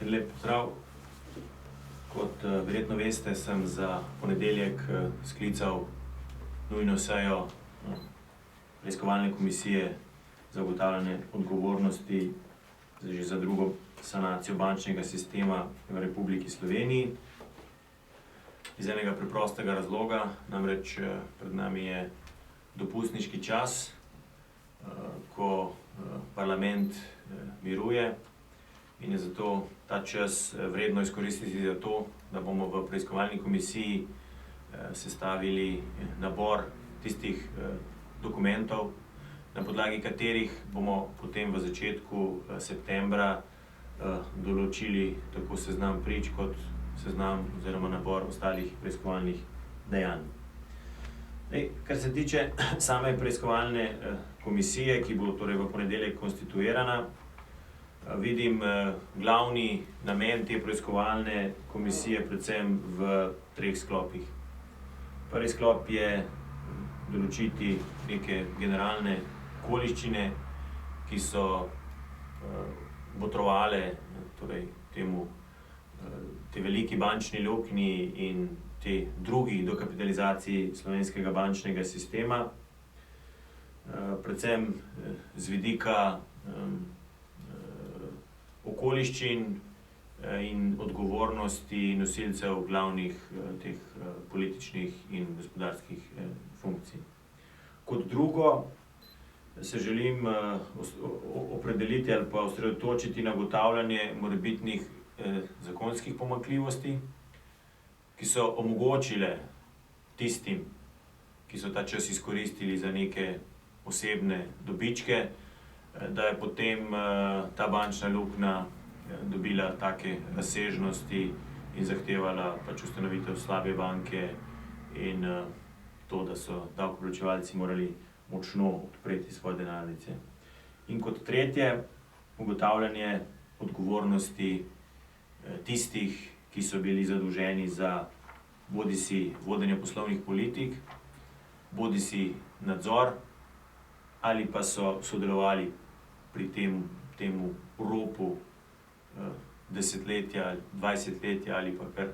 Lep pozdrav. Kot verjetno veste, sem za ponedeljek sklical nujno sejo preiskovalne komisije za ugotavljanje odgovornosti že za drugo sanacijo bančnega sistema v Republiki Sloveniji. Iz enega preprostega razloga, namreč pred nami je dopustniški čas, ko parlament miruje in je zato ta čas vredno izkoristiti za to, da bomo v preiskovalni komisiji sestavili nabor tistih dokumentov, na podlagi katerih bomo potem v začetku septembra določili tako seznam prič kot seznam oziroma nabor ostalih preiskovalnih dejanj. Kar se tiče same preiskovalne komisije, ki bo torej v ponedeljek konstituirana, vidim glavni namen te preiskovalne komisije predvsem v 3 sklopih. Prvi sklop je določiti neke generalne okoliščine, ki so botrovale torej tej veliki bančni luknji in tej drugi dokapitalizaciji slovenskega bančnega sistema, predvsem z vidika okoliščin in odgovornosti nosilcev glavnih teh političnih in gospodarskih funkcij. Kot drugo se želim opredeliti ali pa osredotočiti na ugotavljanje morebitnih zakonskih pomanjkljivosti, ki so omogočile tistim, ki so ta čas izkoristili za neke osebne dobičke, da je potem ta bančna luknja dobila take razsežnosti in zahtevala ustanovitev slabe banke in to, da so davkoplačevalci morali močno odpreti svoje denarnice. In kot tretje, ugotavljanje odgovornosti tistih, ki so bili zadolženi za bodisi vodenje poslovnih politik, bodisi nadzor, ali pa so sodelovali pri temu ropu desetletja, 20-letja ali pa kar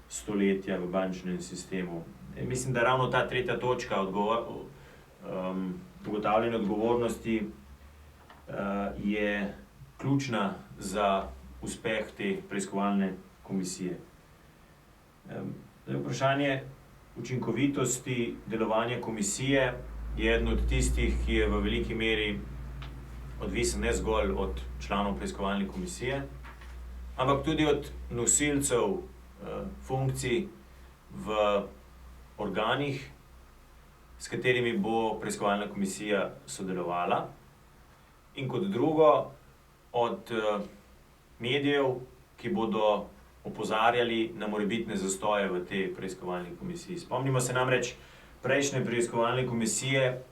stoletja v bančnem sistemu. Mislim, da ravno ta tretja točka ugotavljanja odgovornosti je ključna za uspeh te preiskovalne komisije. Vprašanje učinkovitosti delovanja komisije je eden od tistih, ki je v veliki meri odvisen ne zgolj od članov preiskovalne komisije, ampak tudi od nosilcev funkcij v organih, s katerimi bo preiskovalna komisija sodelovala, in kot drugo od medijev, ki bodo opozarjali na morebitne zastoje v tej preiskovalni komisiji. Spomnimo se namreč prejšnje preiskovalne komisije,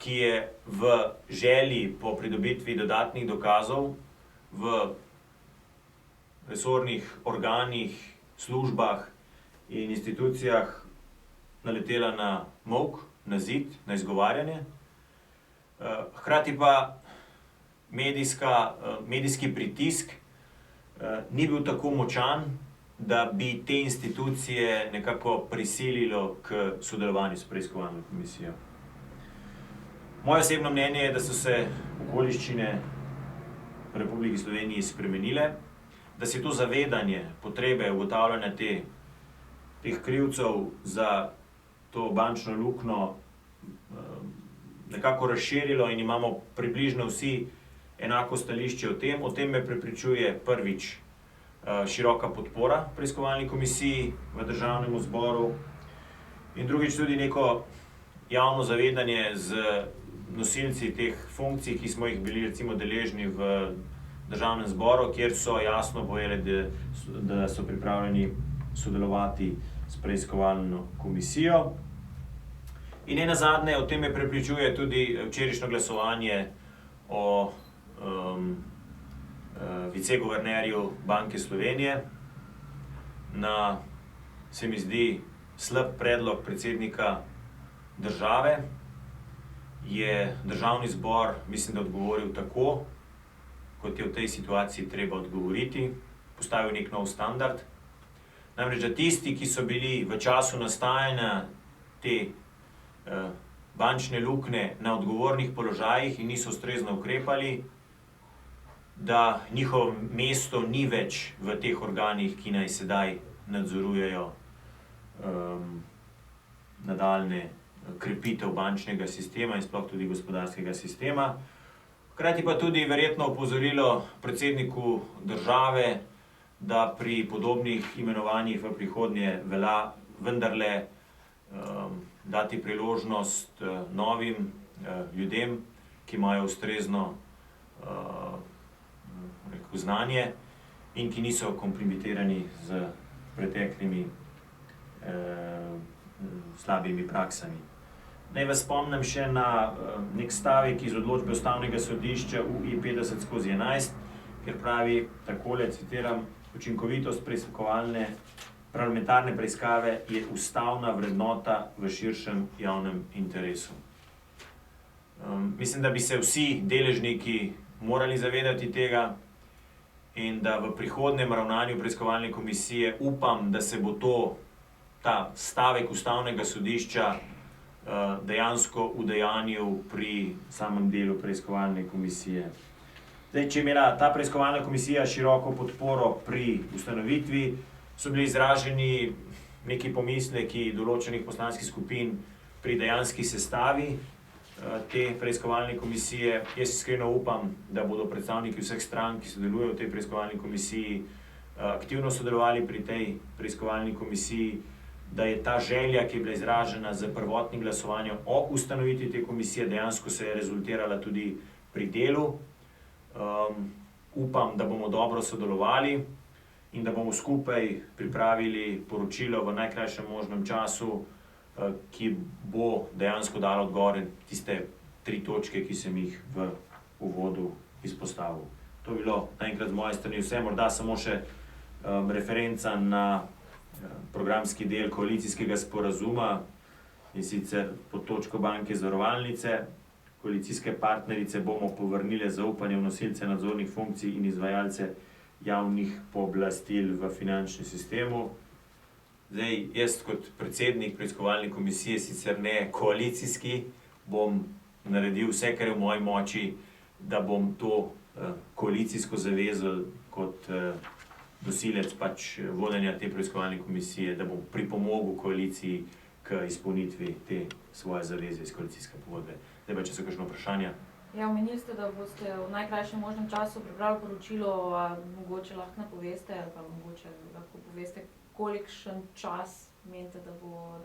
ki je v želji po pridobitvi dodatnih dokazov v resornih organih, službah in institucijah naletela na molk, na zid, na izgovarjanje. Hkrati pa medijski pritisk ni bil tako močan, da bi te institucije nekako prisililo k sodelovanju s preiskovalno komisijo. Moje osebno mnenje je, da so se okoliščine v Republiki Sloveniji spremenile, da se to zavedanje potrebe ugotavljanja teh krivcev za to bančno luknjo nekako razširilo in imamo približno vsi enako stališče o tem. O tem me prepričuje prvič široka podpora preiskovalni komisiji v Državnem zboru in drugič tudi neko javno zavedanje z nosilci teh funkcij, ki smo jih bili recimo deležni v Državnem zboru, kjer so jasno povedali, da so pripravljeni sodelovati s preiskovalno komisijo. In nenazadnje o tem me prepričuje tudi včerajšnje glasovanje o viceguvernerju Banke Slovenije na, se mi zdi, slab predlog predsednika države. Je Državni zbor, mislim, da odgovoril tako, kot je v tej situaciji treba odgovoriti. postavil nek nov standard. Namreč, da tisti, ki so bili v času nastajanja te bančne luknje na odgovornih položajih in niso ustrezno ukrepali, da njihovo mesto ni več v teh organih, ki naj sedaj nadzorujejo nadaljnje krepitev bančnega sistema in sploh tudi gospodarskega sistema. Hkrati pa tudi verjetno opozorilo predsedniku države, da pri podobnih imenovanjih v prihodnje velja vendarle dati priložnost novim ljudem, ki imajo ustrezno znanje in ki niso kompromitirani z preteklimi slabimi praksami. Naj vas spomnim še na nek stavek iz odločbe Ustavnega sodišča UI 50/11, kjer pravi takole, citiram: "Učinkovitost preiskovalne parlamentarne preiskave je ustavna vrednota v širšem javnem interesu." Mislim, da bi se vsi deležniki morali zavedati tega in da v prihodnjem ravnanju preiskovalne komisije upam, da se bo ta stavek Ustavnega sodišča dejansko udejanjil pri samem delu preiskovalne komisije. Zdaj, če je imela ta preiskovalna komisija široko podporo pri ustanovitvi, so bili izraženi neki pomisleki določenih poslanskih skupin pri dejanski sestavi te preiskovalne komisije. Jaz iskreno upam, da bodo predstavniki vseh strank, ki sodelujejo v tej preiskovalni komisiji, aktivno sodelovali pri tej preiskovalni komisiji, da je ta želja, ki je bila izražena z prvotnim glasovanjem o ustanovitvi te komisije, dejansko se je rezultirala tudi pri delu. Upam, da bomo dobro sodelovali in da bomo skupaj pripravili poročilo v najkrajšem možnem času, ki bo dejansko dalo odgovore tiste 3 točke, ki sem jih v uvodu izpostavil. To je bilo naenkrat z moje strani vse, morda samo še referenca na programski del koalicijskega sporazuma, in sicer pod točko banke zavarovalnice. Koalicijske partnerice bomo povrnile zaupanje v nosilce nadzornih funkcij in izvajalce javnih pooblastil v finančnem sistemu. Zdaj, jaz kot predsednik preiskovalne komisije, sicer ne koalicijski, bom naredil vse, kar je v moji moči, da bom to koalicijsko zavezo kot nosilec vodenja te preiskovalne komisije, da bom pripomogel koaliciji k izpolnitvi te svoje zaveze iz koalicijske pogodbe. Zdaj pa, če so kakšno vprašanja? Ja, omenili ste, da boste v najkrajšem možnem času pripravili poročilo, mogoče lahko napoveste, ali pa mogoče lahko poveste, kolikšen čas menite, da bo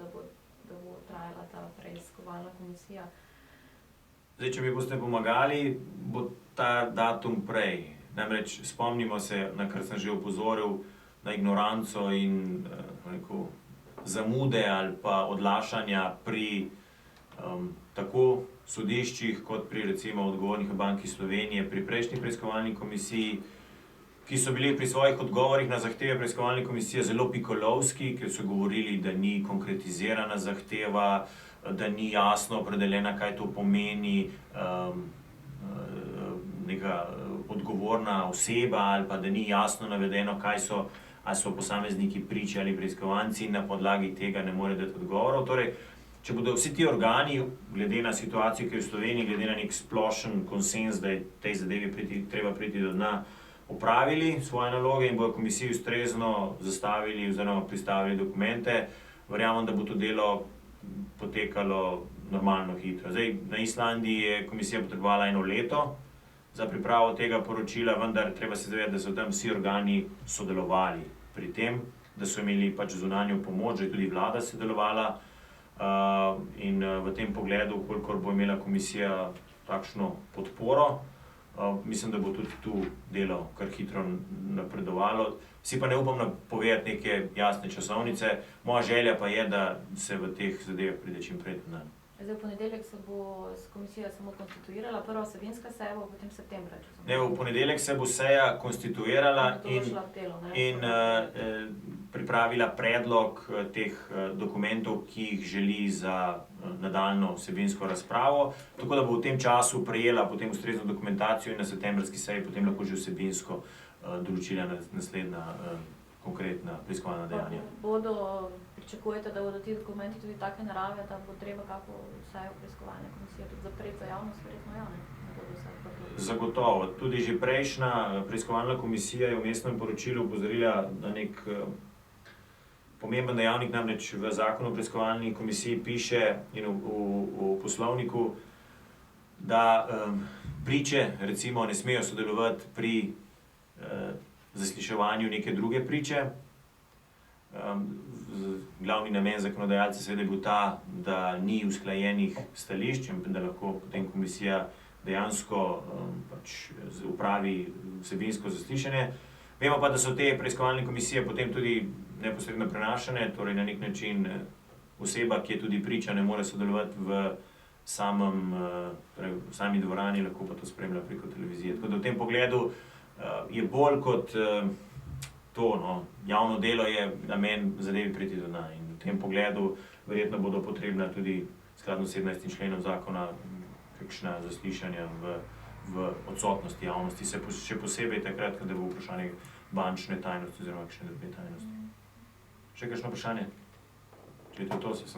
trajala ta preiskovalna komisija? Zdaj, če mi boste pomagali, bo ta datum prej. Namreč spomnimo se, na kar sem že opozoril, na ignoranco in zamude ali pa odlašanja pri tako sodiščih kot pri recimo odgovornih v Banki Slovenije, pri prejšnji preiskovalni komisiji, ki so bili pri svojih odgovorih na zahteve preiskovalne komisije zelo pikolovski, ker so govorili, da ni konkretizirana zahteva, da ni jasno opredeljena, kaj to pomeni, neka odgovorna oseba, ali pa da ni jasno navedeno, kaj so, ali so posamezniki priče ali preiskovanci, in na podlagi tega ne more dati odgovorov. Torej, če bodo vsi ti organi, glede na situacijo, ki je v Sloveniji, glede na nek splošen konsenz, da je tej zadevi treba priti do dna, opravili svoje naloge in bodo komisiji ustrezno zastavili oziroma pristavili dokumente, verjamem, da bo to delo potekalo normalno hitro. Zdaj, na Islandiji je komisija potrebovala 1 leto za pripravo tega poročila, vendar treba se zavedati, da so tam vsi organi sodelovali pri tem, da so imeli zunanjo pomoč, že tudi vlada sodelovala, in v tem pogledu, kolikor bo imela komisija takšno podporo, mislim, da bo tudi tu delo kar hitro napredovalo. Si pa ne upam napovedati neke jasne časovnice, moja želja pa je, da se v teh zadevah pride čim prej do dna. Zdaj, v ponedeljek se bo komisija samo konstituirala, prva vsebinska seja bo potem septembra. Ne, v ponedeljek se bo seja konstituirala in pripravila predlog teh dokumentov, ki jih želi za nadaljnjo vsebinsko razpravo, tako da bo v tem času prejela potem ustrezno dokumentacijo in na septembrski seji potem lahko že vsebinsko določila naslednja konkretna preiskovalna dejanja. Pričakujete, da bodo ti dokumenti tudi take narave, da bo treba kako vsaj preiskovalne komisije tudi zapreti za javnost, verjetno ja, ne bodo vse odprto. Zagotovo. Tudi že prejšnja preiskovalna komisija je v vmesnem poročilu opozorila na nek pomemben dejavnik, namreč v zakonu o preiskovalni komisiji piše in v poslovniku, da priče recimo ne smejo sodelovati pri zasliševanju neke druge priče. Glavni namen zakonodajalca seveda je bil ta, da ni usklajenih stališč in da lahko potem komisija dejansko upravi vsebinsko zaslišanje. Vemo pa, da so te preiskovalne komisije potem tudi neposredno prenašane, torej na nek način oseba, ki je tudi priča, ne more sodelovati v sami dvorani, lahko pa to spremlja preko televizije. Tako da v tem pogledu je bolj kot to, javno delo je namen zadevi priti do dna in v tem pogledu verjetno bodo potrebna tudi skladno s 17. členom zakona kakšna zaslišanja v odsotnosti javnosti, še posebej takrat, kada bo vprašanje bančne tajnosti oziroma kakšne druge tajnosti. Še kakšno vprašanje? Če je to, se sem